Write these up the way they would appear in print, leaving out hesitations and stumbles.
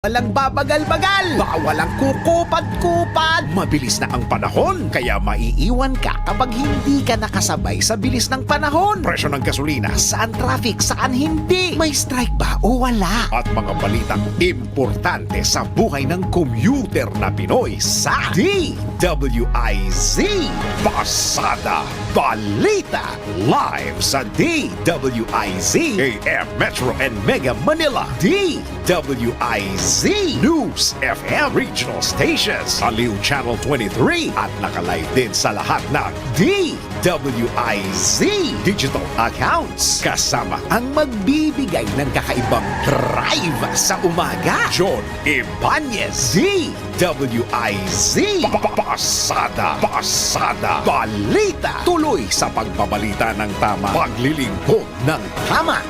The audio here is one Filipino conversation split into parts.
Walang babagal-bagal, walang kukupad-kupad. Mabilis na ang panahon, kaya maiiwan ka kapag hindi ka nakasabay sa bilis ng panahon. Presyo ng gasolina, saan traffic, saan hindi. May strike ba o wala? At mga balitang importante sa buhay ng commuter na Pinoy sa DWIZ. Pasada Balita. Live sa DWIZ AM Metro and Mega Manila. DWIZ News FM Regional Stations, Aliw Channel 23 at nakalive din sa lahat ng DWIZ digital accounts. Kasama ang magbibigay ng kakaibang drive sa umaga, John Ibanez. DWIZ Pasada Balita. Tuloy sa pagbabalita ng tama, paglilingkod ng tama.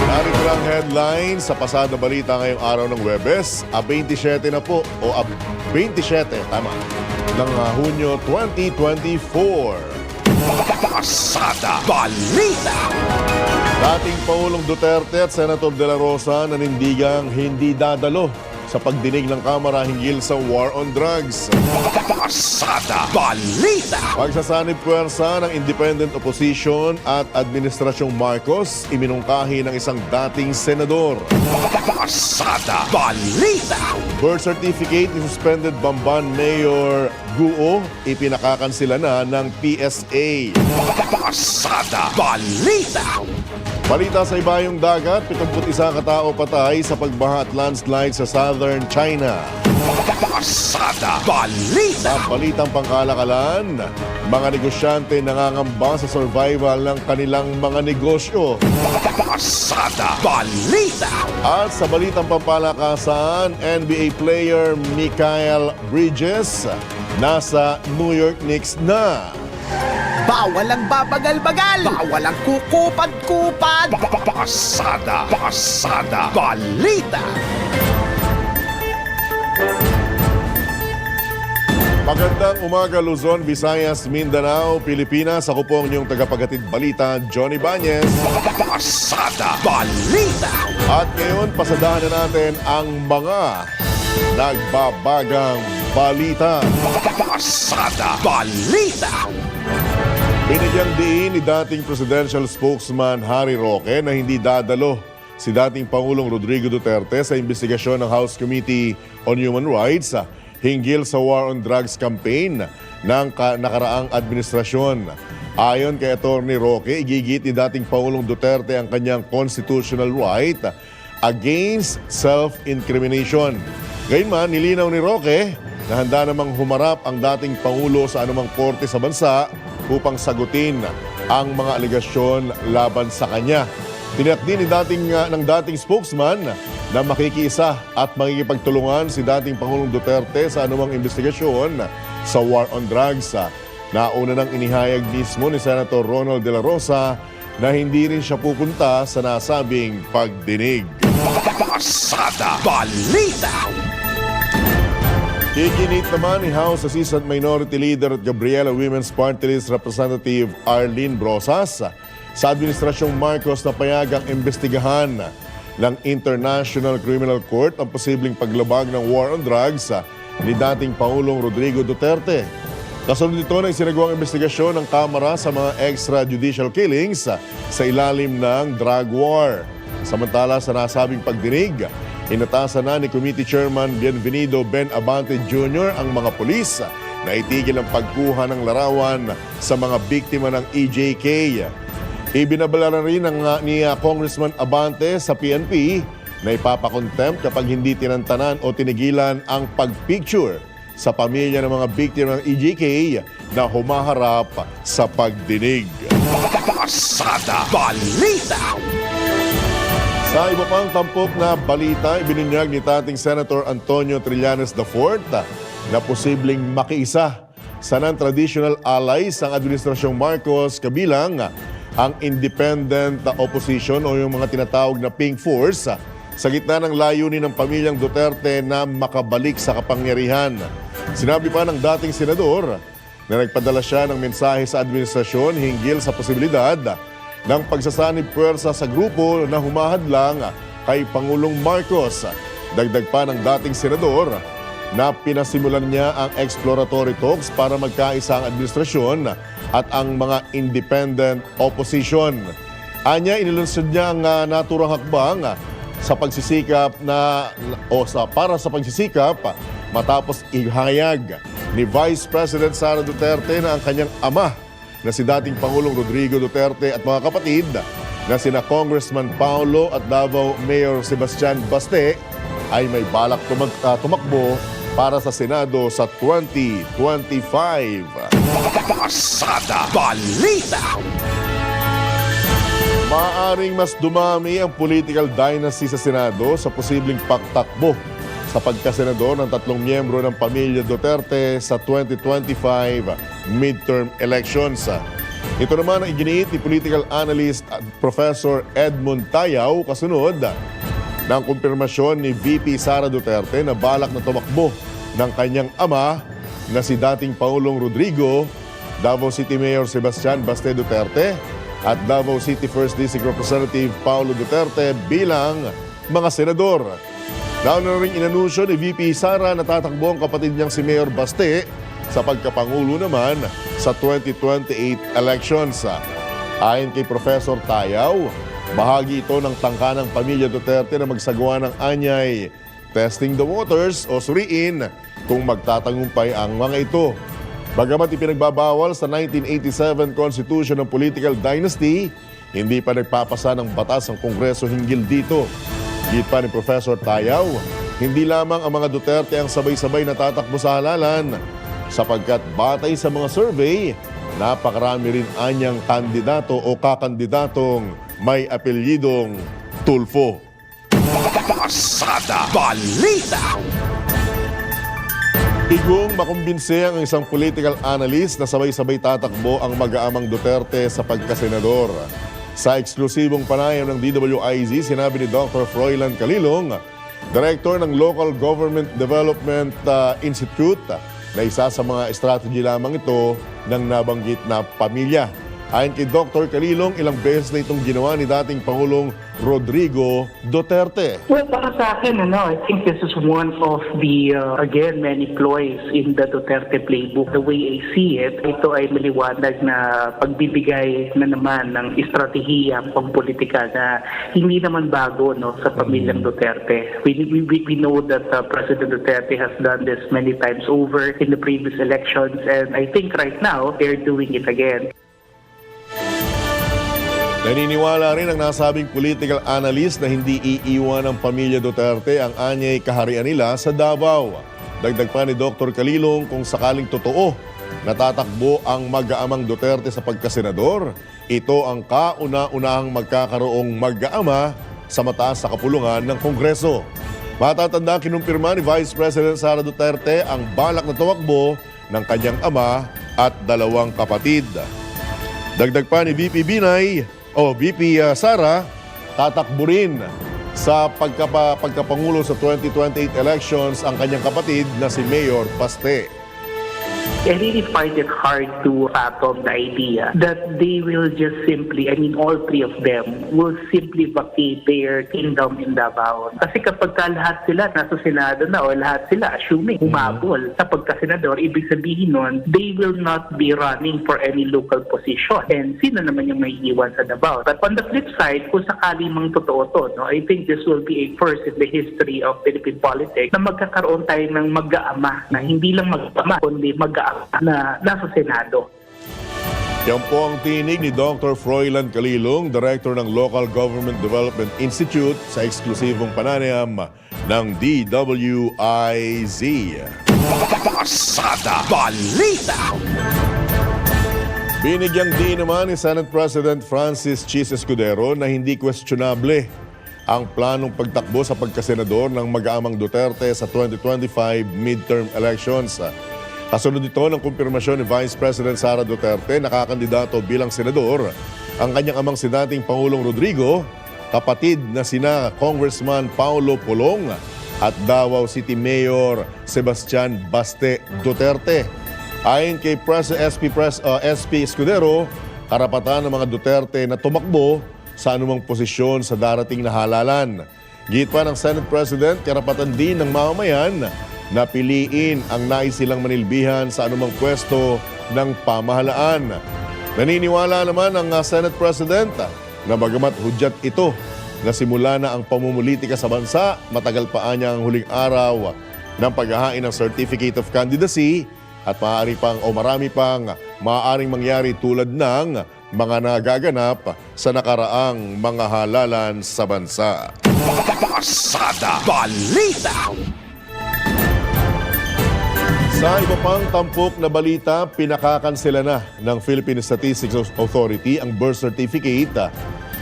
Narito ang headline sa Pasada Balita ngayong araw ng Huwebes, 27 na po o 27, tama, ng Hunyo 2024. Pasada Balita. Dating Pangulong Duterte at Senator De La Rosa nanindigang hindi dadalo sa pagdinig ng Kamara hinggil sa war on drugs. Pasada Balita. Pagsasanib puwersa ng independent opposition at Administrasyong Marcos, iminungkahi ng isang dating senador. Pasada Balita. Birth certificate ni suspended Bamban Mayor Guo, ipinakakansila na ng PSA. Pasada Balita. Balita sa ibayong dagat, 71 katao patay sa pagbaha at landslide sa southern China. Pasada Balita. Sa balitang pangkalakalan, mga negosyante nangangamba sa survival ng kanilang mga negosyo. Pasada Balita. At sa balitang pampalakasan, NBA player Mikal Bridges nasa New York Knicks na. Bawal ang babagal-bagal, bawal ang kukupad-kupad. Pasada Balita. Magandang umaga Luzon, Visayas, Mindanao, Pilipinas. Ako po ang inyong tagapaghatid balita, Johnny Ibanez. Pasada Balita. At ngayon, pasadahan na natin ang mga nagbabagang balita. Pasada Balita. Binigyang diin ni dating presidential spokesman Harry Roque na hindi dadalo si dating Pangulong Rodrigo Duterte sa investigasyon ng House Committee on Human Rights hinggil sa war on drugs campaign ng nakaraang administrasyon. Ayon kay Atty. Roque, igigit ni dating Pangulong Duterte ang kanyang constitutional right against self-incrimination. Gayunman, nilinaw ni Roque na handa namang humarap ang dating Pangulo sa anumang korte sa bansa upang sagutin ang mga alegasyon laban sa kanya. Tiniyak din ng dating spokesman na makikiisa at makikipagtulungan si dating Pangulong Duterte sa anumang investigasyon sa war on drugs. Nauna nang inihayag mismo ni Senator Ronald De La Rosa na hindi rin siya pupunta sa nasabing pagdinig. Pasada Balita. Iginit naman ni House Assistant Minority Leader at Gabriela Women's Party List Representative Arlene Brosas sa Administrasyong Marcos na payagang imbestigahan ng International Criminal Court ang posibleng paglabag ng war on drugs ni dating Pangulong Rodrigo Duterte. Kasunod nito na isinagawang investigasyon ng Kamara sa mga extrajudicial killings sa ilalim ng drug war. Samantala sa nasabing pagdinig, inatasan na ni Committee Chairman Bienvenido Ben Abante Jr. ang mga pulis na itigil ang pagkuha ng larawan sa mga biktima ng EJK. Ibinabala rin ni Congressman Abante sa PNP na ipapakontempt kapag hindi tinantanan o tinigilan ang pagpicture sa pamilya ng mga biktima ng EJK na humaharap sa pagdinig. Pasada Balita. Sa iba pang tampok na balita, ibinunyag ni dating Senator Antonio Trillanes IV na posibleng makiisa sa non-traditional allies ng Administrasyong Marcos kabilang ang independent opposition o yung mga tinatawag na Pink Force sa gitna ng layunin ng pamilyang Duterte na makabalik sa kapangyarihan. Sinabi pa ng dating senador na nagpadala siya ng mensahe sa administrasyon hinggil sa posibilidad ng pagsasanib puwersa sa grupo na humahadlang kay Pangulong Marcos. Dagdag pa ng dating senador na pinasimulan niya ang exploratory talks para magkaisa ang administrasyon at ang mga independent opposition. Anya, inilunsad niya ang naturang hakbang sa pagsisikap para sa pagsisikap matapos ihayag ni Vice President Sara Duterte na ang kanyang ama na si dating Pangulong Rodrigo Duterte at mga kapatid na sina Congressman Paulo at Davao Mayor Sebastian Baste ay may balak tumakbo para sa Senado sa 2025. Pasada Balita! Maaring mas dumami ang political dynasty sa Senado sa posibleng pagtakbo sa pagkasenador ng 3 miyembro ng pamilya Duterte sa 2025 midterm elections. Ito naman ang iginiit ni political analyst at Professor Edmund Tayaw kasunod ng kumpirmasyon ni VP Sara Duterte na balak na tumakbo ng kanyang ama na si dating Pangulong Rodrigo, Davao City Mayor Sebastian Baste Duterte at Davao City 1st District Representative Paulo Duterte bilang mga senador. Nauna na rin inanunsyo ni VP Sara na tatakbo ang kapatid niyang si Mayor Baste sa pagkapangulo naman sa 2028 elections. Ayon kay Professor Tayaw, bahagi ito ng tangka ng pamilya Duterte na magsagawa ng anyay testing the waters o suriin kung magtatagumpay ang mga ito. Bagamat ipinagbabawal sa 1987 Constitution ng political dynasty, hindi pa nagpapasa ng batas ang Kongreso hinggil dito. Git pa ni Professor Tayaw, hindi lamang ang mga Duterte ang sabay-sabay natatakbo sa halalan sapagkat batay sa mga survey, napakarami rin anyang kandidato o kakandidatong may apelyidong Tulfo. Pasada Balita! Igong makumbinse ang isang political analyst na sabay-sabay tatakbo ang mag-aamang Duterte sa pagkasenador. Sa eksklusibong panayam ng DWIZ, sinabi ni Dr. Froilan Calilong, Director ng Local Government Development Institute, na isa sa mga strategy lamang ito ng nabanggit na pamilya. Ayon kay Dr. Calilong, ilang beses na itong ginawa ni dating Pangulong Rodrigo Duterte. Well, para sa akin, I think this is one of the, again, many ploys in the Duterte playbook. The way I see it, ito ay maliwanag na pagbibigay na naman ng estratehiya pangpolitika na hindi naman bago sa pamilyang Duterte. We know that President Duterte has done this many times over in the previous elections, and I think right now they're doing it again. Naniniwala rin ang nasabing political analyst na hindi iiwan ng pamilya Duterte ang anyay kaharian nila sa Davao. Dagdag pa ni Dr. Calilong, kung sakaling totoo natatakbo ang mag-aamang Duterte sa pagkasenador, ito ang kauna-unahang magkakaroong mag-aama sa mataas sa kapulungan ng Kongreso. Matatanda, kinumpirma ni Vice President Sara Duterte ang balak na tumakbo ng kanyang ama at 2 kapatid. Dagdag pa ni VP Sara, tatakbo rin sa pagkapangulo sa 2028 elections ang kanyang kapatid na si Mayor Baste. I really find it hard to fathom the idea that they will just simply, all 3 of them will simply vacate their kingdom in Davao. Kasi kapag lahat sila nasa Senado na o lahat sila assuming humabol sa pagkasenador, ibig sabihin nun, they will not be running for any local position. And sino naman yung may iwan sa Davao? But on the flip side, kung sakali mang totoo to, I think this will be a first in the history of Philippine politics na magkakaroon tayo ng mag-aama na hindi lang mag-aama, kundi mag-aama na nasa Senado. Yan po ang tinig ni Dr. Froilan Calilong, Director ng Local Government Development Institute sa eksklusibong pananayam ng DWIZ. Pasada Balita! Binigyang din naman ni Senate President Francis Chis Escudero na hindi questionable ang planong pagtakbo sa pagkasenador ng mag-aamang Duterte sa 2025 midterm elections. Kasunod ito ng kumpirmasyon ni Vice President Sara Duterte na kakandidato bilang senador ang kanyang amang si dating Pangulong Rodrigo, kapatid na sina Congressman Paulo Pulong at Davao City Mayor Sebastian Baste Duterte. Ayon kay SP Escudero, karapatan ng mga Duterte na tumakbo sa anumang posisyon sa darating na halalan. Git pa ng Senate President, karapatan din ng mamamayan na piliin ang nais silang manilbihan sa anumang pwesto ng pamahalaan. Naniniwala naman ang Senate President na bagamat hudyat ito na simula na ang pamumulitika sa bansa, matagal pa niya ang huling araw ng paghahain ng Certificate of Candidacy at marami pang maaaring mangyari tulad ng mga nagaganap sa nakaraang mga halalan sa bansa. Pasada Balita. Sa iba pang tampok na balita, pinakakansela na ng Philippine Statistics Authority ang birth certificate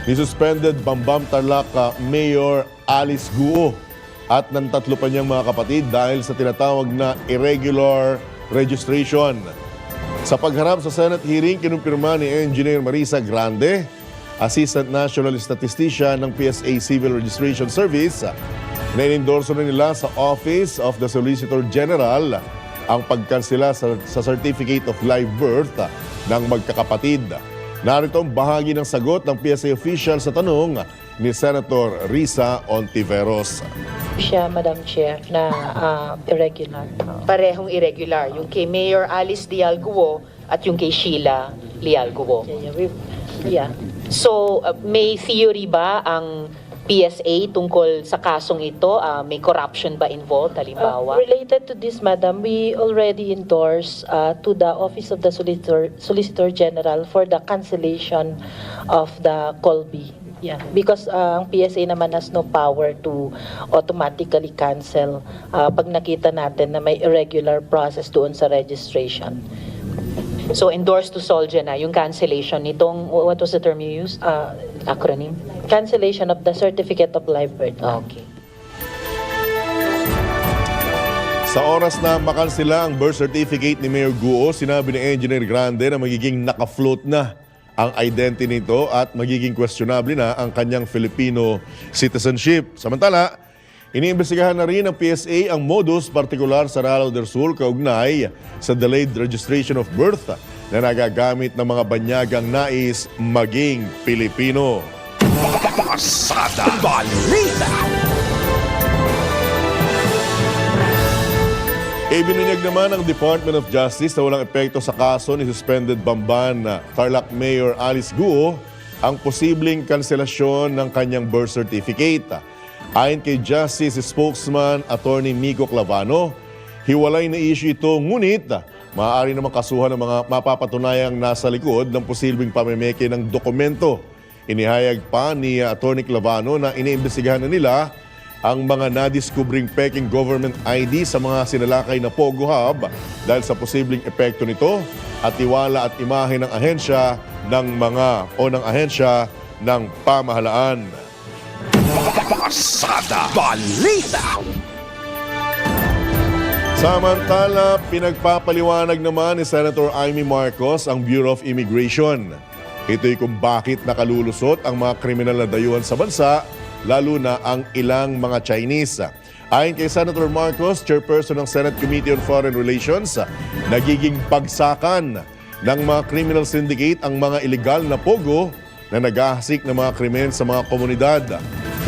ni suspended Bambam Tarlac Mayor Alice Guo at ng tatlo pa niyang mga kapatid dahil sa tinatawag na irregular registration. Sa pagharap sa Senate hearing, kinumpirma ni Engineer Marisa Grande, Assistant National Statistician ng PSA Civil Registration Service, na inendorso na nila sa Office of the Solicitor General ang pagkansela sa Certificate of Live Birth ng magkakapatid. Narito ang bahagi ng sagot ng PSA official sa tanong ni Senator Risa Ontiveros. Siya, Madam Chair, na irregular. Parehong irregular. Yung kay Mayor Alice Leal Guo at yung kay Sheila Leal Guo. Yeah. So, may theory ba ang PSA tungkol sa kasong ito? May corruption ba involved, halimbawa? Related to this, Madam, we already endorse to the Office of the Solicitor General for the cancellation of the Colby. Yeah, because ang PSA naman has no power to automatically cancel pag nakita natin na may irregular process doon sa registration. So, endorsed to Solja na yung cancellation nitong, what was the term you used? Acronym? Cancellation of the Certificate of Live Birth. Okay. Sa oras na makansela ang birth certificate ni Mayor Guo, sinabi ni Engineer Grande na magiging naka-float na ang identity nito at magiging questionable na ang kanyang Filipino citizenship. Samantala, iniimbestigahan na rin ng PSA ang modus partikular sa Ralo del Sur kaugnay sa delayed registration of birth na nagagamit ng mga banyagang nais maging Pilipino. Pasada Balita. Ibinunyag naman ng Department of Justice na walang epekto sa kaso ni suspended Bamban Tarlac Mayor Alice Guo ang posibleng kanselasyon ng kanyang birth certificate. Ayon kay Justice Spokesman Attorney Miko Clavano, hiwalay na issue ito ngunit maaari namang kasuhan ng mga mapapatunayang nasa likod ng posibleng pamemeke ng dokumento. Inihayag pa ni Attorney Clavano na iniimbestigahan na nila ang mga nadiskubring peking government ID sa mga sinalakay na Pogo Hub dahil sa posibleng epekto nito at tiwala at imahe ng ahensya ng ahensya ng pamahalaan. Pasada Balita. Samantala, pinagpapaliwanag naman ni Senator Amy Marcos ang Bureau of Immigration. Ito'y kung bakit nakalulusot ang mga kriminal na dayuhan sa bansa, lalo na ang ilang mga Chinese. Ayon kay Senator Marcos, chairperson ng Senate Committee on Foreign Relations, nagiging bagsakan ng mga criminal syndicate ang mga ilegal na pogo na naghahasik ng mga krimen sa mga komunidad.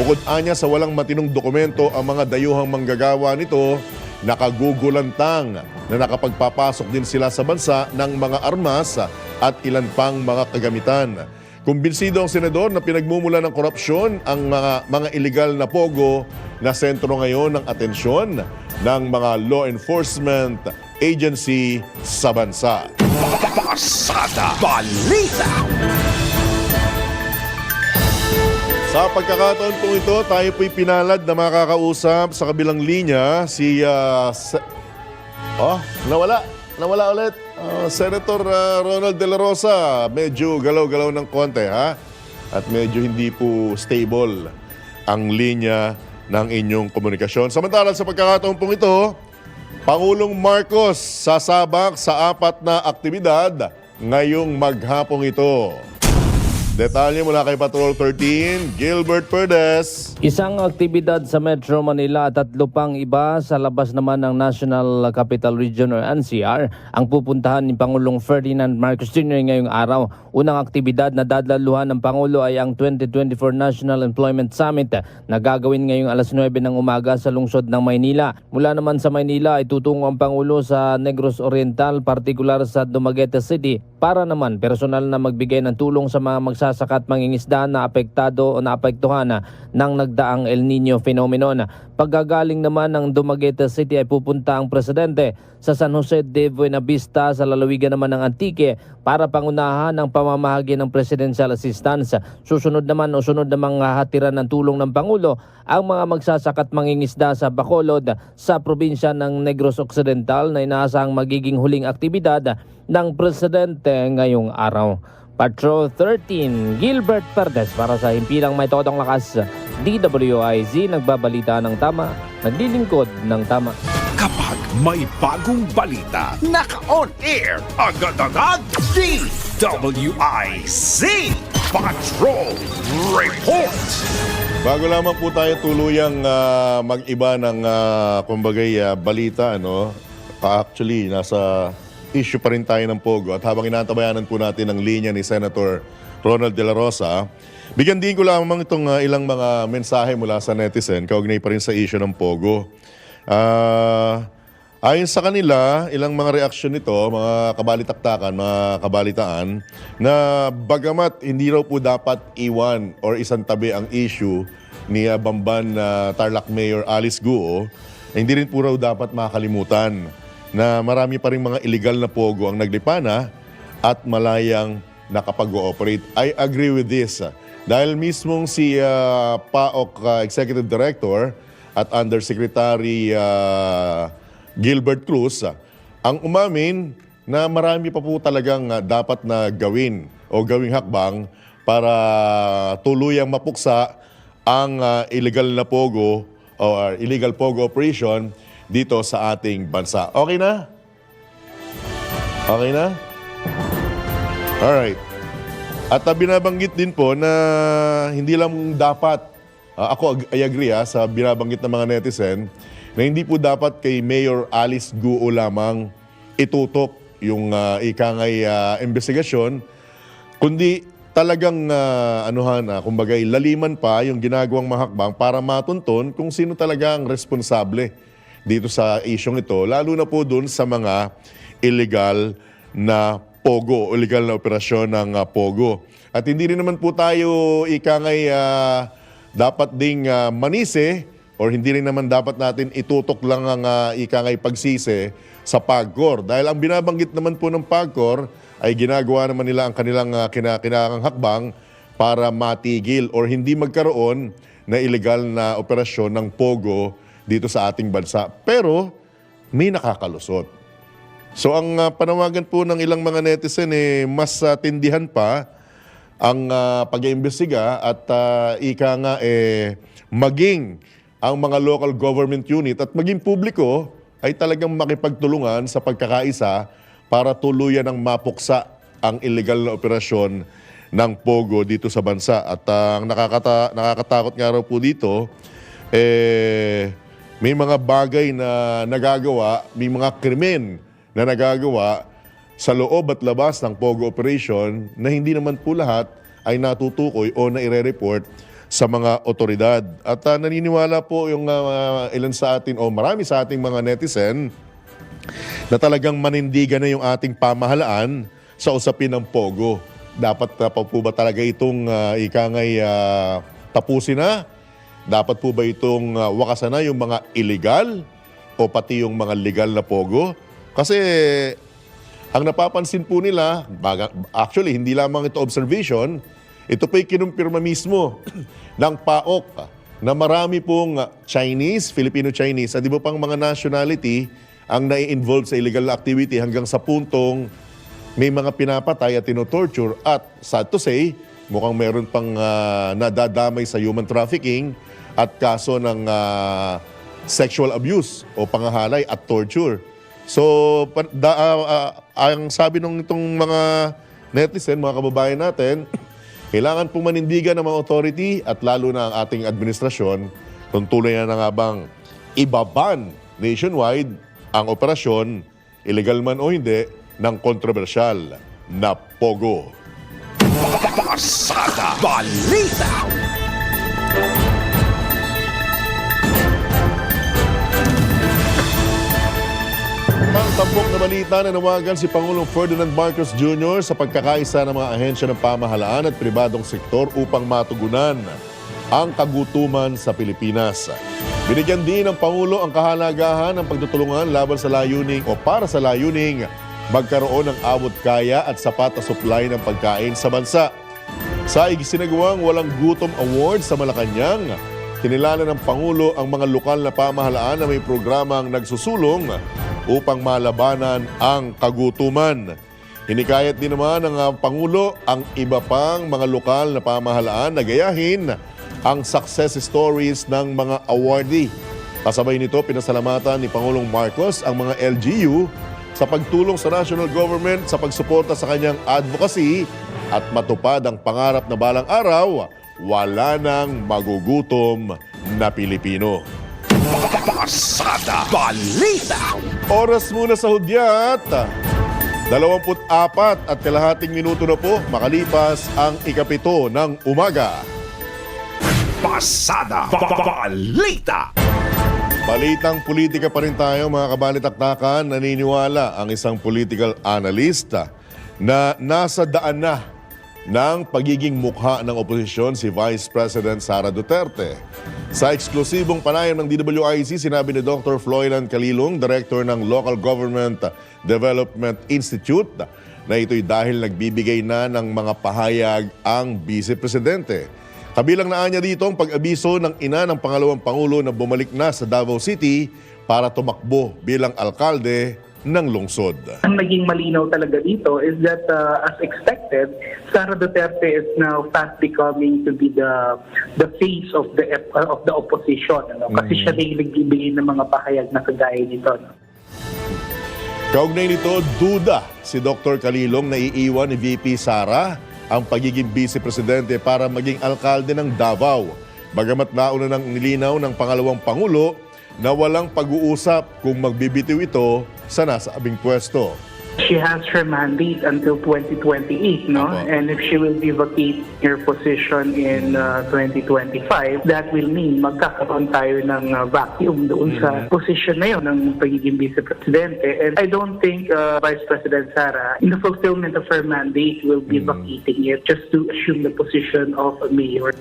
Bukod anya sa walang matinong dokumento ang mga dayuhang manggagawa nito, nakagugulantang na nakapagpapasok din sila sa bansa ng mga armas at ilan pang mga kagamitan. Kumbinsido ang senador na pinagmumula ng korupsyon ang mga illegal na pogo na sentro ngayon ng atensyon ng mga law enforcement agency sa bansa. Pasada Balita. Sa pagkakataon po ito, tayo po'y pinalad na makakausap sa kabilang linya si nawala ulit. Senator Ronald De La Rosa, medyo galaw-galaw ng konti ha? At medyo hindi po stable ang linya ng inyong komunikasyon. Samantala sa pagkakataon pong ito, Pangulong Marcos sasabak sa 4 na aktibidad ngayong maghapong ito. Detalye mula kay Patrol 13, Gilbert Perdes. Isang aktibidad sa Metro Manila at 3 pang iba sa labas naman ng National Capital Region or NCR ang pupuntahan ni Pangulong Ferdinand Marcos Jr. ngayong araw. Unang aktibidad na dadaluhan ng Pangulo ay ang 2024 National Employment Summit na gagawin ngayong alas 9 ng umaga sa lungsod ng Maynila. Mula naman sa Maynila ay tutungo ang Pangulo sa Negros Oriental, partikular sa Dumaguete City, para naman personal na magbigay ng tulong sa mga magsasaka at mangingisda na apektado o naapektuhan ng nagdaang El Nino phenomenon. Paggagaling naman ng Dumaguete City ay pupunta ang presidente sa San Jose de Buenavista sa lalawigan naman ng Antique para pangunahan ang pamamahagi ng presidential assistance. Sunod namang hatiran ng tulong ng Pangulo ang mga magsasaka at mangingisda sa Bacolod sa probinsya ng Negros Occidental na inaasahang magiging huling aktibidad ng presidente ngayong araw. Patrol 13, Gilbert Perdes para sa Himpilang May Todong Lakas, DWIZ, nagbabalita ng tama, naglilingkod ng tama. Kapag may bagong balita, naka-on air, agad-agad, DWIZ Patrol Report. Bago lamang po tayo tuluyang mag-iba ng balita, ano? Actually, nasa issue pa rin tayo ng Pogo at habang inantabayanan po natin ang linya ni Senator Ronald De La Rosa, bigyan din ko lamang itong ilang mga mensahe mula sa netizen kaugnay pa rin sa issue ng Pogo. Ayon sa kanila, ilang mga reaksyon nito, mga kabalitaktakan, mga kabalitaan, na bagamat hindi raw po dapat iwan or isang tabi ang issue ni Bamban Tarlac Mayor Alice Guo, hindi rin po raw dapat makalimutan na marami pa rin mga illegal na pogo ang naglipana at malayang nakapag-ooperate. I agree with this. Dahil mismong si PAOK Executive Director at Undersecretary Gilbert Cruz ang umamin na marami pa po talagang dapat na gawin o gawing hakbang para tuluyang mapuksa ang illegal na pogo o illegal pogo operation dito sa ating bansa. Okay na? Okay na? Alright. At binabanggit din po na hindi lang dapat, I agree sa binabanggit ng mga netizen, na hindi po dapat kay Mayor Alice Guo lamang itutok yung ikangay investigasyon, kundi talagang kumbagay laliman pa yung ginagawang mahakbang para matunton kung sino talaga ang responsable dito sa isyong ito, lalo na po dun sa mga illegal na pogo, illegal na operasyon ng pogo. At hindi rin naman po tayo ikangay dapat ding manisi or hindi rin naman dapat natin itutok lang ang ikangay pagsisi sa PAGCOR. Dahil ang binabanggit naman po ng PAGCOR ay ginagawa naman nila ang kanilang kinakang hakbang para matigil or hindi magkaroon na illegal na operasyon ng pogo dito sa ating bansa. Pero may nakakalusot. So ang panawagan po ng ilang mga netizen mas tindihan pa ang pag-iimbestiga at maging ang mga local government unit at maging publiko ay talagang makipagtulungan sa pagkakaisa para tuluyan ng mapuksa ang illegal na operasyon ng pogo dito sa bansa. At ang nakakatakot nga raw po dito, may mga bagay na nagagawa, may mga krimen na nagagawa sa loob at labas ng pogo operation na hindi naman po lahat ay natutukoy o naire-report sa mga otoridad. At naniniwala po yung ilan sa atin o marami sa ating mga netizen na talagang manindigan na yung ating pamahalaan sa usapin ng pogo. Dapat pa po ba talaga itong ikangay tapusin na? Dapat po ba itong wakasan na yung mga illegal o pati yung mga legal na pogo? Kasi ang napapansin po nila, actually hindi lamang ito observation, ito po'y kinumpirma mismo ng PAOK na marami pong Chinese, Filipino-Chinese, at iba pang mga nationality ang nai-involve sa illegal activity hanggang sa puntong may mga pinapatay at tinotorture at sad to say, mukhang meron pang nadadamay sa human trafficking at kaso ng sexual abuse o pangahalay at torture. So, ang sabi nung itong mga netizen, mga kababayan natin, kailangan pong manindigan ng mga authority at lalo na ang ating administrasyon kung tuloy na nga bang ibaban nationwide ang operasyon, illegal man o hindi, ng kontrobersyal na Pogo. Pasada Balita. Ang tampok na balita na nawagan si Pangulong Ferdinand Marcos Jr. sa pagkakaisa ng mga ahensya ng pamahalaan at pribadong sektor upang matugunan ang kagutuman sa Pilipinas. Binigyan din ng Pangulo ang kahalagahan ng pagtutulungan laban sa layuning o para sa layuning magkaroon ng abot kaya at sapat na supply ng pagkain sa bansa. Sa isinagawang Walang Gutom Award sa Malacanang, kinilala ng Pangulo ang mga lokal na pamahalaan na may programang nagsusulong upang malabanan ang kagutuman. Hinikayat din naman ng Pangulo ang iba pang mga lokal na pamahalaan na gayahin ang success stories ng mga awardee. Kasabay nito, pinasalamatan ni Pangulong Marcos ang mga LGU sa pagtulong sa national government sa pagsuporta sa kanyang advocacy at matupad ang pangarap na balang araw, wala nang magugutom na Pilipino. Pasada Balita. Oras muna sa hudyat. 24 at kalahating minuto na po makalipas ang ikapito ng umaga. Pasada Balita. Balitang politika pa rin tayo mga kabalitaktakan. Naniniwala ang isang political analyst na nasa daan na ng pagiging mukha ng oposisyon si Vice President Sara Duterte. Sa eksklusibong panayam ng DWIC, sinabi ni Dr. Floylan Calilong, Director ng Local Government Development Institute, na ito'y dahil nagbibigay na ng mga pahayag ang Vice Presidente. Kabilang na niya dito ang pag-abiso ng ina ng pangalawang Pangulo na bumalik na sa Davao City para tumakbo bilang alkalde ng lungsod. Ang naging malinaw talaga dito is that as expected, Sara Duterte is now fast becoming to be the face of the opposition. Kasi siya din nagbibigay ng mga pahayag na kagaya nito. Kaugnay nito, duda si Dr. Calilong na iiwan ni VP Sara ang pagiging Vice Presidente para maging alkalde ng Davao. Bagamat nauna ng nilinaw ng pangalawang Pangulo na walang pag-uusap kung magbibitiw ito sa nasabing pwesto. She has her mandate until 2028, no? Apo. And if she will be vacating her position in 2025, that will mean magkakaroon tayo ng vacuum doon sa position na yun ng pagiging Vice Presidente. And I don't think Vice President Sara, in the fulfillment of her mandate, will be vacating it just to assume the position of a mayor.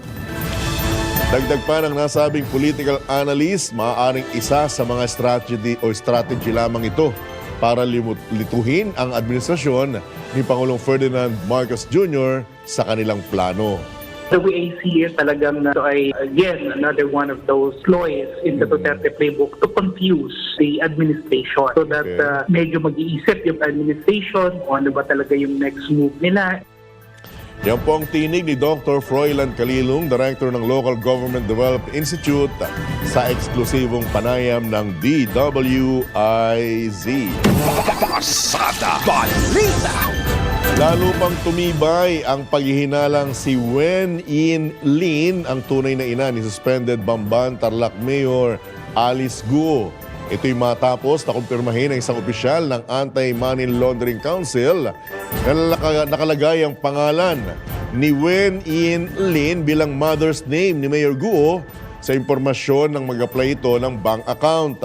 Dagdag pa ng nasabing political analyst, maaaring isa sa mga strategy lamang ito para lituhin ang administrasyon ni Pangulong Ferdinand Marcos Jr. sa kanilang plano. The way I see it, talagang ito ay, again, another one of those ploys in the Duterte playbook to confuse the administration so that medyo mag-iisip yung administration o ano ba talaga yung next move nila. Yan po ang tinig ni Dr. Floylan Calilong, Director ng Local Government Development Institute, sa eksklusibong panayam ng DWIZ. Pasada Balita. Lalo pang tumibay ang paghihinalang si Wen Yin Lin, ang tunay na ina ni suspended Bamban Tarlac Mayor Alice Guo. Ito'y matapos na kumpirmahin ng isang opisyal ng Anti-Money Laundering Council na nakalagay ang pangalan ni Wen Yin Lin bilang mother's name ni Mayor Guo sa impormasyon ng mag-apply ito ng bank account.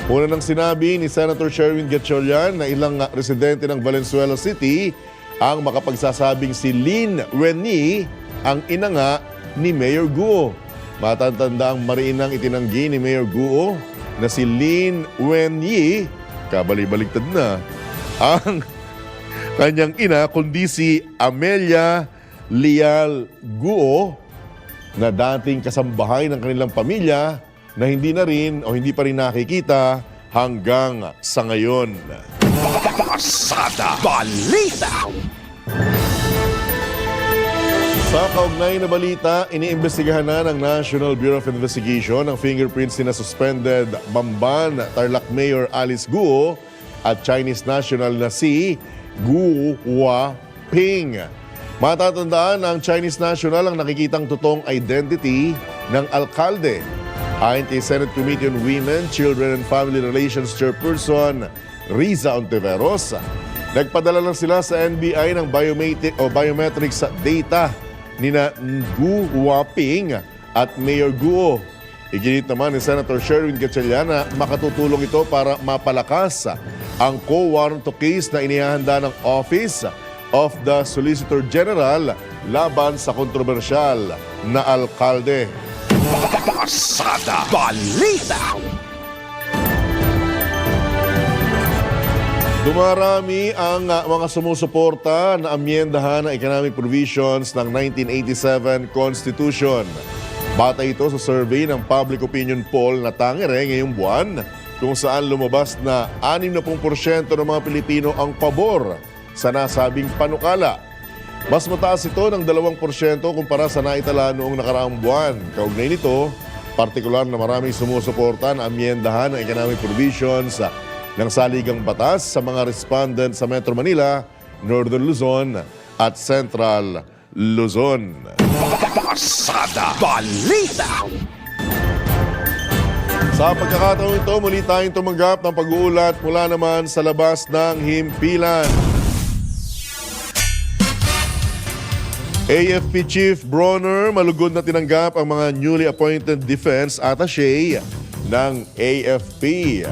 Una nang sinabi ni Senator Sherwin Gatchalian na ilang residente ng Valenzuela City ang makapagsasabing si Lin Wenyi ang ina nga ni Mayor Guo. Matatanda ang mariinang itinanggi ni Mayor Guo na si Lin Wenyi, kabali-baligtad na, ang kanyang ina, kundi si Amelia Lial Guo, na dating kasambahay ng kanilang pamilya na hindi na rin o hindi pa rin nakikita hanggang sa ngayon. Pasada Balita. Sa kaugnay na balita, iniimbestigahan na ng National Bureau of Investigation ang fingerprints ni na suspended Bamban Tarlac Mayor Alice Guo at Chinese national na si Gu Huaping. Matatandaan ang Chinese national ang nakikitang totoong identity ng alkalde. Ayon kay Senate Committee on Women, Children and Family Relations Chairperson Riza Ontiveros, nagpadala lang sila sa NBI ng biometrics data ni na Gu Huaping at Mayor Guo. Iginit naman ni Senator Sherwin Gatchalian na makatutulong ito para mapalakas ang co-warrant case na inihahanda ng Office of the Solicitor General laban sa kontrobersyal na alkalde. Pasada Balita. Dumarami ang mga sumusuporta na amyendahan ng economic provisions ng 1987 Constitution. Bata ito sa survey ng Public Opinion Poll na tangere ngayong buwan, kung saan lumabas na 60% ng mga Pilipino ang pabor sa nasabing panukala. Mas mataas ito ng 2% kumpara sa naitala noong nakaraang buwan. Kaugnay nito, partikular na maraming sumusuporta na amyendahan ng economic provisions ng saligang batas sa mga respondent sa Metro Manila, Northern Luzon at Central Luzon. Pasada Balita. Sa pagkakataon ito, muli tayong tumanggap ng pag-uulat mula naman sa labas ng himpilan. AFP Chief Bronner malugod na tinanggap ang mga newly appointed defense attaché ng AFP.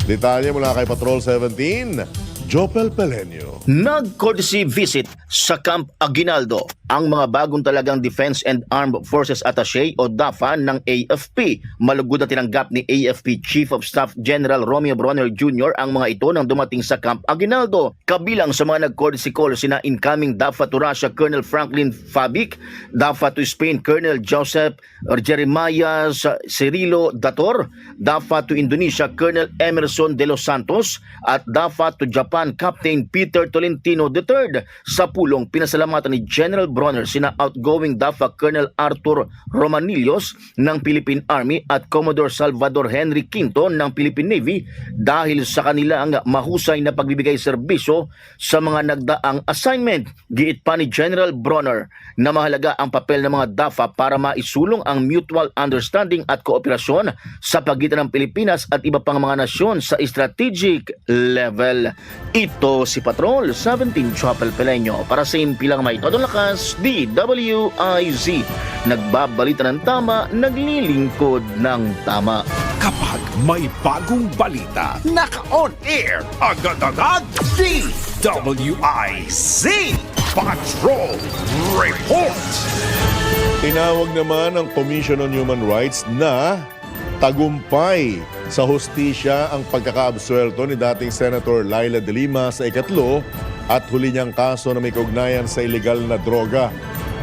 Detalye mula kay Patrol 17, Jopel Pelenio. Nag-courtesy visit sa Camp Aguinaldo ang mga bagong talagang Defense and Armed Forces Attaché o DAFA ng AFP. Malugod na tinanggap ni AFP Chief of Staff General Romeo Bronner Jr. ang mga ito nang dumating sa Camp Aguinaldo. Kabilang sa mga nag-courtesy call sina incoming DAFA to Russia Colonel Franklin Fabic, DAFA to Spain Colonel Joseph Jeremiah Cirilo Dator, DAFA to Indonesia Colonel Emerson de los Santos at DAFA to Japan Captain Peter Tolentino III. Sa pulong, pinasalamatan ni General Bronner sina outgoing DAFA Colonel Arthur Romanillos ng Philippine Army at Commodore Salvador Henry Quinto ng Philippine Navy dahil sa kanilang mahusay na pagbibigay serbisyo sa mga nagdaang assignment. Giit pa ni General Bronner na mahalaga ang papel ng mga DAFA para maisulong ang mutual understanding at kooperasyon sa pagitan ng Pilipinas at iba pang mga nasyon sa strategic level. Ito si Patrol 17 Chopel Pelenyo para sa impilang may todong lakas DWIZ. Nagbabalita ng tama, naglilingkod ng tama. Kapag may bagong balita, naka-on air, agad-agad, DWIZ Patrol Report. Tinawag naman ng Commission on Human Rights na tagumpay sa hustisya ang pagkakaabsuelto ni dating Senator Laila de Lima sa ikatlo at huli niyang kaso na may kaugnayan sa ilegal na droga.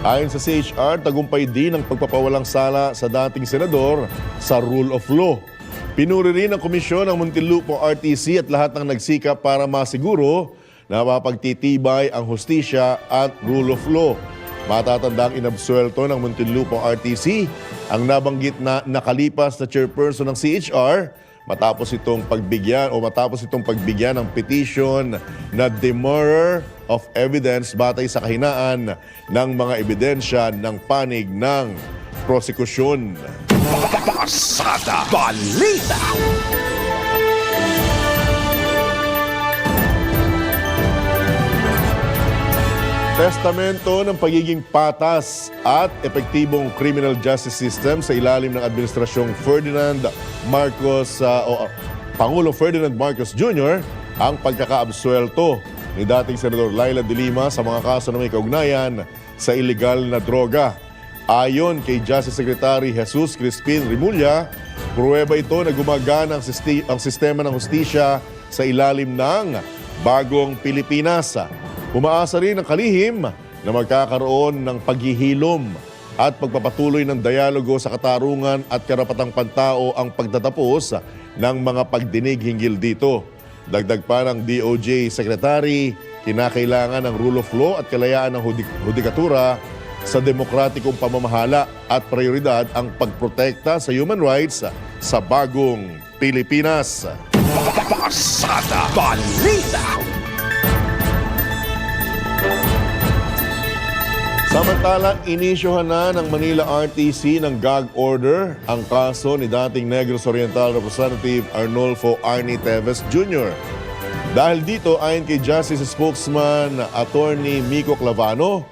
Ayon sa CHR, tagumpay din ang pagpapawalang sala sa dating senador sa rule of law. Pinuri rin ng komisyon ang Muntinlupo RTC at lahat ng nagsikap para masiguro na mapagtitibay ang hustisya at rule of law. Matatandang inabsuelto ng Muntinlupo RTC ang nabanggit na nakalipas na chairperson ng CHR matapos itong pagbigyan ng petition na demurrer of evidence batay sa kahinaan ng mga ebidensya ng panig ng prosekusyon. Pasada Balita. Testamento ng pagiging patas at epektibong criminal justice system sa ilalim ng Administrasyong Pangulong Ferdinand Marcos Jr. ang pagkakaabsuelto ni dating Senador Laila de Lima sa mga kaso na may kaugnayan sa ilegal na droga. Ayon kay Justice Secretary Jesus Crispin Rimulya, pruweba ito na gumagana ang sistema ng hustisya sa ilalim ng bagong Pilipinas. Umaasa rin ang kalihim na magkakaroon ng paghihilom at pagpapatuloy ng dialogo sa katarungan at karapatang pantao ang pagtatapos ng mga pagdinig hinggil dito. Dagdag pa ng DOJ Secretary, kinakailangan ng rule of law at kalayaan ng hudikatura sa demokratikong pamamahala at prioridad ang pagprotekta sa human rights sa bagong Pilipinas. Pasada Balita. Samantala, inisyohan na ng Manila RTC ng gag order ang kaso ni dating Negros Oriental Representative Arnolfo Arnie Teves Jr. Dahil dito, ayon kay Justice Spokesman Attorney Mico Clavano,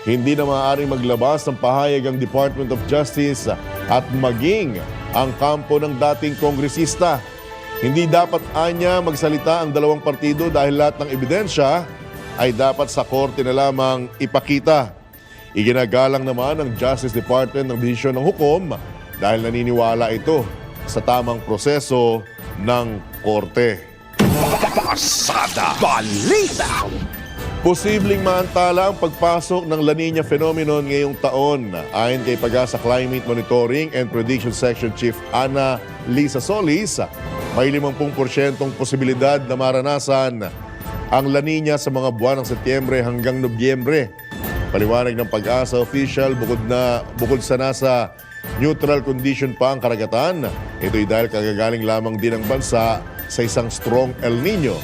hindi na maaaring maglabas ng pahayag ang Department of Justice at maging ang kampo ng dating kongresista. Hindi dapat anya magsalita ang dalawang partido dahil lahat ng ebidensya ay dapat sa korte na lamang ipakita. Iginagalang naman ng Justice Department ng desisyon ng hukom dahil naniniwala ito sa tamang proseso ng korte. Pasada Balita. Posibleng maantala ang pagpasok ng La Nina phenomenon ngayong taon. Ayon kay Pag-asa Climate Monitoring and Prediction Section Chief Ana Lisa Solis, may 50% posibilidad na maranasan ang La Nina sa mga buwan ng Setyembre hanggang Nobyembre. Paliwanag ng Pag-asa official, bukod sa nasa neutral condition pa ang karagatan, ito'y dahil kagagaling lamang din ang bansa sa isang strong El Nino.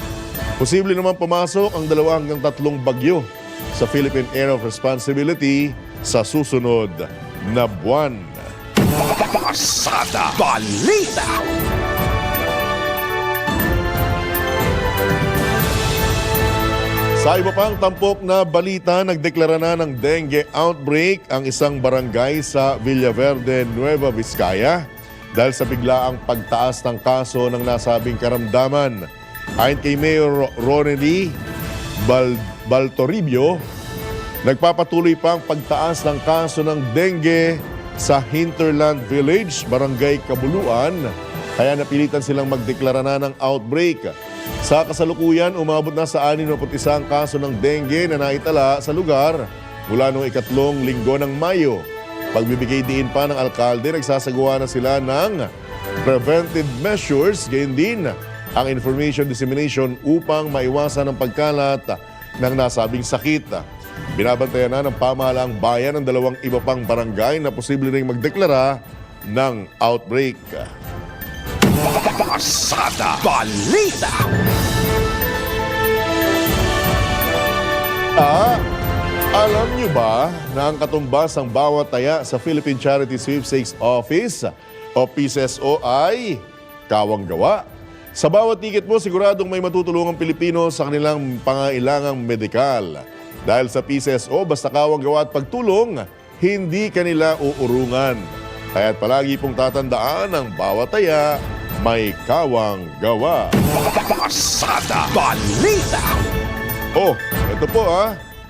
Posible naman pumasok ang 2 hanggang 3 bagyo sa Philippine Area of Responsibility sa susunod na buwan. Pasada Balita. Sa iba pang tampok na balita, nagdeklara na ng dengue outbreak ang isang barangay sa Villaverde, Nueva Vizcaya dahil sa biglaang pagtaas ng kaso ng nasabing karamdaman. Ayon kay Mayor Ronnie Baltoribio, nagpapatuloy pa ang pagtaas ng kaso ng dengue sa Hinterland Village, Barangay Kabuluan, kaya napilitan silang magdeklara na ng outbreak. Sa kasalukuyan, umabot na sa 61 ang kaso ng dengue na naitala sa lugar mula noong 2 linggo ng Mayo. Pagbibigay diin pa ng alkalde, nagsasagawa na sila ng preventive measures, gayon din ang information dissemination upang maiwasan ang pagkalat ng nasabing sakit. Binabantayan na ng pamahalaang bayan ng 2 iba pang barangay na posible ring magdeklara ng outbreak. Pasada Balita. Alam niyo ba na ang katumbas ng bawat taya sa Philippine Charity Sweepstakes Office o PCSO ay kawang gawa? Sa bawat ticket mo, siguradong may matutulungang Pilipino sa kanilang pangailangang medikal. Dahil sa PCSO, basta kawang gawa at pagtulong, hindi kanila uurungan. Kaya't palagi pong tatandaan ang bawat taya may kawang gawa. Pasada Balita. Oh, ito po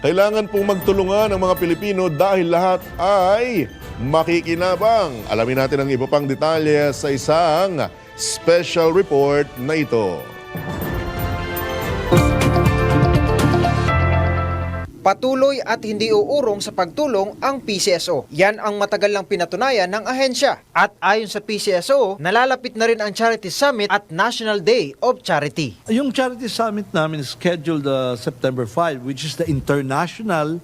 kailangan pong magtulungan ang mga Pilipino dahil lahat ay makikinabang. Alamin natin ang iba pang detalye sa isang special report na ito. Patuloy at hindi uurong sa pagtulong ang PCSO. Yan ang matagal lang pinatunayan ng ahensya. At ayon sa PCSO, nalalapit na rin ang Charity Summit at National Day of Charity. Yung Charity Summit namin is scheduled September 5, which is the international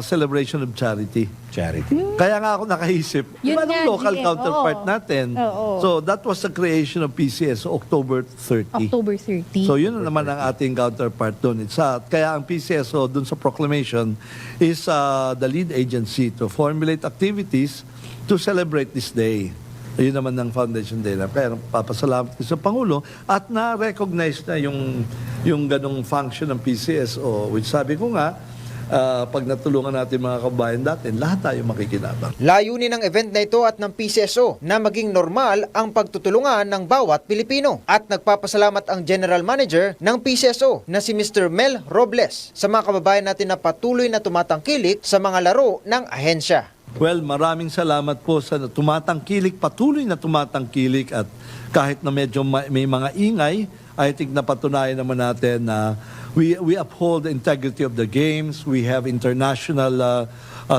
celebration of charity. Kaya nga ako nakaisip, Yun iba nga, ng local GM, counterpart oo. natin. Oo. So that was the creation of PCS October 30. October 30. So yun na naman ang ating counterpart doon. Kaya ang PCSO doon sa proclamation is the lead agency to formulate activities to celebrate this day. Yun naman ng Foundation Day na. Kaya papasalamat ko sa Pangulo at na-recognize na yung ganong function ng PCSO, which sabi ko nga, pag natulungan natin mga kabayan natin, lahat tayo makikinabang. Layunin ng event na ito at ng PCSO na maging normal ang pagtutulungan ng bawat Pilipino. At nagpapasalamat ang General Manager ng PCSO na si Mr. Mel Robles sa mga kababayan natin na patuloy na tumatangkilik sa mga laro ng ahensya. Well, maraming salamat po sa patuloy na tumatangkilik at kahit na medyo may mga ingay, I think napatunayan naman natin na we uphold the integrity of the games. We have international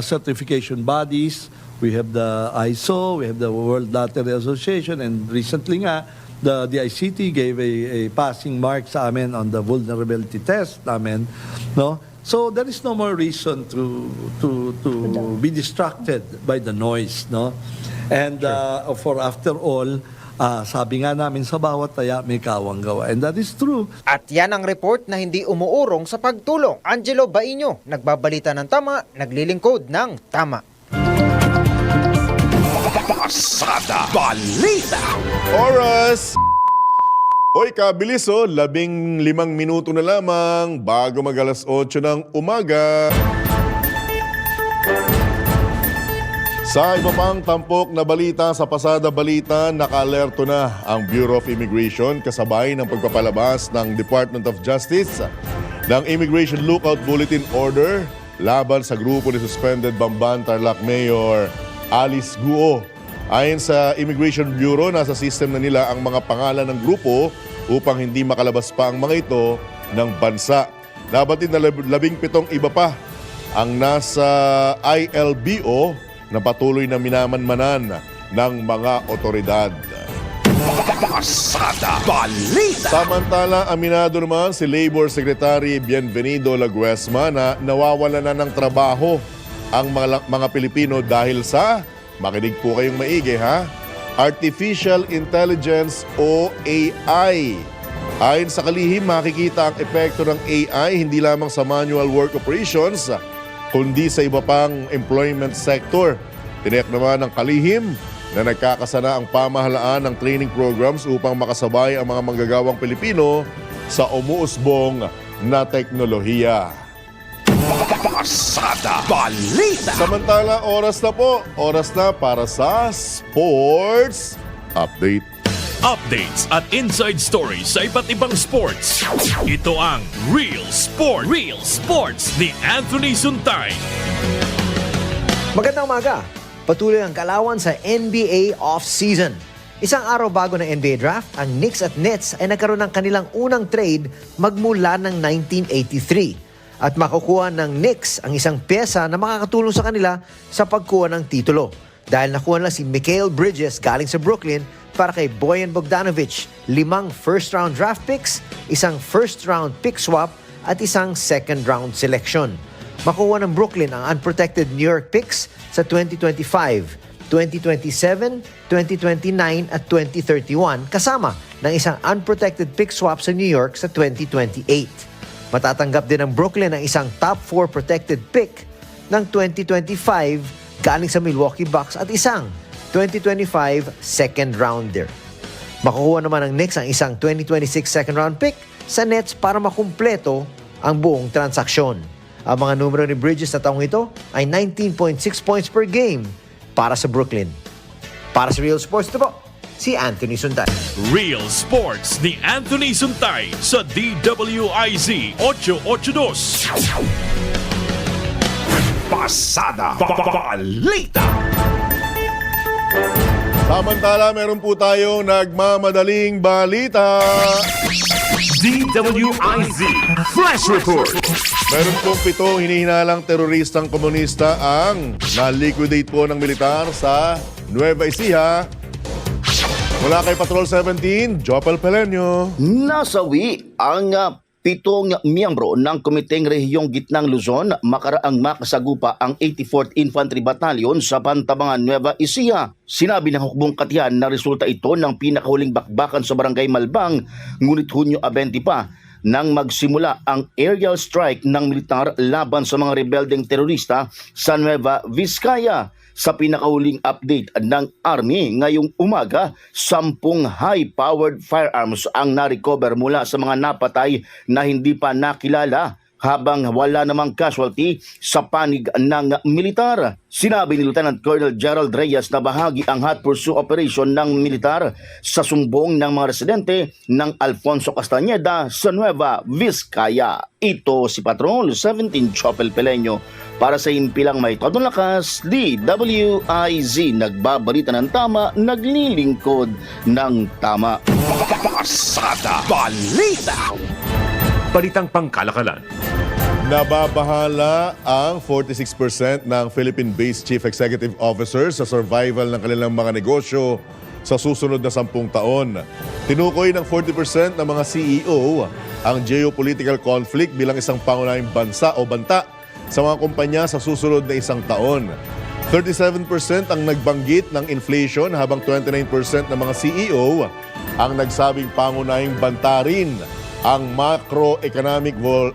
certification bodies. We have the ISO, we have the World Lottery Association, and recently nga, the ICT gave a passing mark sa amin on the vulnerability test namin, no? So there is no more reason to be distracted by the noise, no? And for after all, sabi nga namin sa bawat taya may kawang gawa. And that is true. At yan ang report na hindi umuurong sa pagtulong. Angelo Baino, nagbabalita ng tama, naglilingkod ng tama. Pasada Balita. Oras! Oy, kabilis 15 minuto na lamang bago mag alas 8 ng umaga. Sa iba pang tampok na balita sa Pasada Balita, naka-alerto na ang Bureau of Immigration kasabay ng pagpapalabas ng Department of Justice ng Immigration Lookout Bulletin Order laban sa grupo ni suspended Bamban Tarlac Mayor Alice Guo. Ayon sa Immigration Bureau, nasa system na nila ang mga pangalan ng grupo upang hindi makalabas pa ang mga ito ng bansa. Nabatid na 17 iba pa ang nasa ILBO na patuloy na minamanmanan ng mga otoridad. Pasada Balita. Samantala, aminado naman si Labor Secretary Bienvenido Laguesma na nawawala na ng trabaho ang mga Pilipino dahil sa, makinig po kayong maigi ha, Artificial Intelligence o AI. Ayon sa kalihim, makikita ang epekto ng AI hindi lamang sa manual work operations, kundi sa iba pang employment sector. Tiniyak naman ng kalihim na nagkakasana ang pamahalaan ng training programs upang makasabay ang mga manggagawang Pilipino sa umuusbong na teknolohiya. Pasada Balita. Samantala, oras na para sa Sports Update. Updates at inside stories sa iba't ibang sports. Ito ang Real Sports ni Anthony Suntay. Magandang umaga. Patuloy ang kalawan sa NBA off-season. Isang araw bago ng NBA draft, ang Knicks at Nets ay nagkaroon ng kanilang unang trade magmula ng 1983. At makukuha ng Knicks ang isang pyesa na makakatulong sa kanila sa pagkuha ng titulo. Dahil nakuha nila si Mikal Bridges galing sa Brooklyn para kay Bojan Bogdanovic, 5 first-round draft picks, isang first-round pick swap at isang second-round selection. Makuha ng Brooklyn ang unprotected New York picks sa 2025, 2027, 2029 at 2031 kasama ng isang unprotected pick swap sa New York sa 2028. Matatanggap din ng Brooklyn ang isang top 4 protected pick ng 2025 galing sa Milwaukee Bucks at isang 2025 second rounder. Makukuha naman ng Knicks ang isang 2026 second round pick sa Nets para makumpleto ang buong transaksyon. Ang mga numero ni Bridges sa taong ito ay 19.6 points per game para sa Brooklyn. Para sa Real Sports, ito po, si Anthony Suntay. Real Sports ni Anthony Suntay sa DWIZ 882. Pasada Balita. Samantala, meron po tayong nagmamadaling balita. DWIZ Flash Report. Meron pong 7 hinihinalang teroristang komunista ang na-liquidate po ng militar sa Nueva Ecija. Mula kay Patrol 17, Jopel Pelenyo. Nasawi ang 7 miyembro ng Komiteng Rehiyong Gitnang Luzon makaraang makasagupa ang 84th Infantry Battalion sa Pantabangan, Nueva Ecija. Sinabi ng hukbong katiyan na resulta ito ng pinakahuling bakbakan sa Barangay Malbang, ngunit Hunyo 20 pa nang magsimula ang aerial strike ng militar laban sa mga rebeldeng terorista sa Nueva Vizcaya. Sa pinakahuling update ng Army ngayong umaga, 10 high-powered firearms ang na-recover mula sa mga napatay na hindi pa nakilala, habang wala namang casualty sa panig ng militar. Sinabi ni Lieutenant Colonel Gerald Reyes na bahagi ang hot pursuit operation ng militar sa sumbong ng mga residente ng Alfonso Castañeda sa Nueva Vizcaya. Ito si Patrol 17 Chopel Pelenyo para sa Impilang May Todong Lakas, DWIZ, nagbabalita ng tama, naglilingkod ng tama. Pasada Balita. Balitang pangkalakalan. Nababahala ang 46% ng Philippine-based chief executive officers sa survival ng kanilang mga negosyo sa susunod na 10 taon. Tinukoy ng 40% ng mga CEO ang geopolitical conflict bilang isang pangunahing bansa o banta sa mga kumpanya sa susunod na 1 taon. 37% ang nagbanggit ng inflation habang 29% ng mga CEO ang nagsabing pangunahing banta rin ang macroeconomic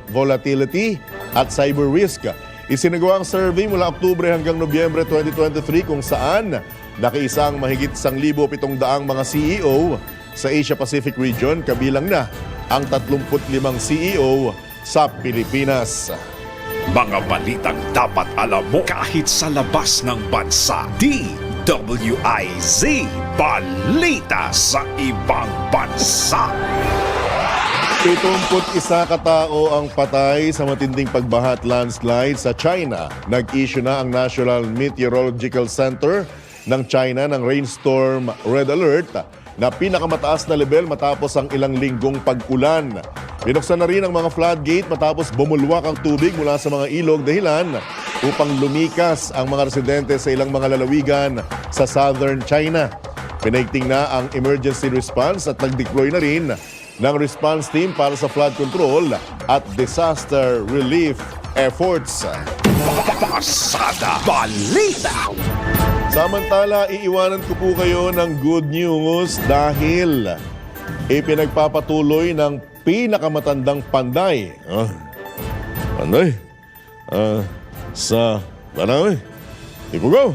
volatility at cyber risk. Isinagawa ang survey mula Oktubre hanggang Nobyembre 2023 kung saan nakiisa ang mahigit 1,700 mga CEO sa Asia-Pacific region, kabilang na ang 35 CEO sa Pilipinas. Mga balitang dapat alam mo kahit sa labas ng bansa. DWIZ Balita sa Ibang Bansa. 71 katao ang patay sa matinding pagbaha at landslide sa China. Nag-issue na ang National Meteorological Center ng China ng rainstorm red alert na pinakamataas na level matapos ang ilang linggong pag-ulan. Binuksan na rin ang mga floodgate matapos bumulwak ang tubig mula sa mga ilog dahilan upang lumikas ang mga residente sa ilang mga lalawigan sa southern China. Pinaigting na ang emergency response at nag-deploy na rin ng response team para sa flood control at disaster relief efforts. Pasada Balita. Samantala, iiwanan ko po kayo ng good news dahil ipinagpapatuloy ng pinakamatandang panday. Panday? Sa Banawe, Ipugaw,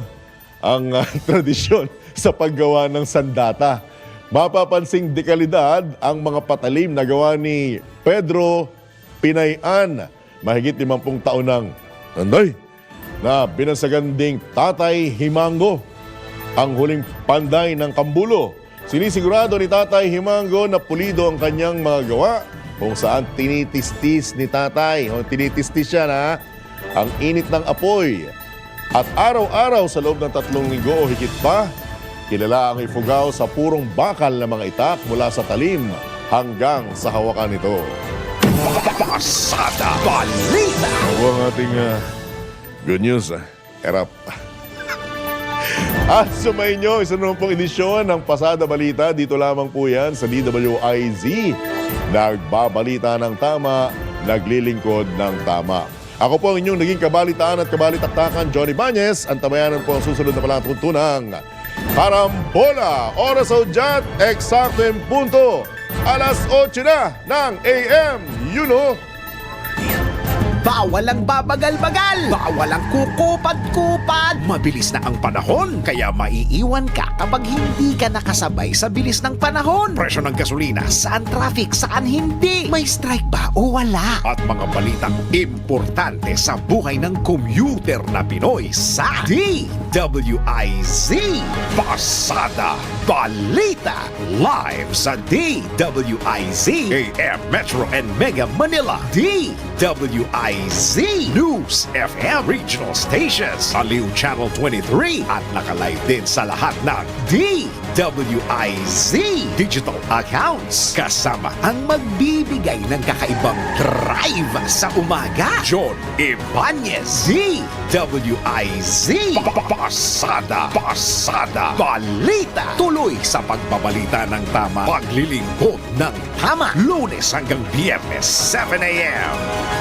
ang tradisyon sa paggawa ng sandata. Mapapansing dekalidad ang mga patalim na gawa ni Pedro Pinayan, mahigit 50 taon ng nanday, na binansagan ding Tatay Himango, ang huling panday ng Kambulo. Sinisigurado ni Tatay Himango na pulido ang kanyang mga gawa kung saan tinitistis ni Tatay, o tinitistis siya na ang init ng apoy. At araw-araw sa loob ng 3 linggo o higit pa, kilala ang Ifugao sa purong bakal na mga itak mula sa talim hanggang sa hawakan nito. Pasada Balita. Ako ang ating good news. Erap. At sumainyo, isa naman pong edisyon ng Pasada Balita. Dito lamang po yan sa DWIZ. Nagbabalita ng tama, naglilingkod ng tama. Ako po ang inyong naging kabalitaan at kabalitaktakan, Johnny Bañez. Ang tamayanan po ang susunod na palatuntunang Karambola, oras o dyan, eksakto yung punto. Alas 8 na ng AM, you know. Bawal ang babagal-bagal. Bawal ang kukupad-kupad. Mabilis na ang panahon, kaya maiiwan ka kapag hindi ka nakasabay sa bilis ng panahon. Presyo ng gasolina, saan traffic, saan hindi. May strike ba o wala? At mga balitang importante sa buhay ng commuter na Pinoy sa DWIZ Pasada Balita. Live sa DWIZ AM Metro and Mega Manila. DWIZ News FM Regional Stations, Aliw Channel 23 at nakalive din sa lahat ng DWIZ digital accounts kasama ang magbibigay ng kakaibang drive sa umaga. John Ibanez, DWIZ Pasada Balita. Tuloy sa pagbabalita ng tama, paglilingkod ng tama, Lunes hanggang Biyernes 7 AM.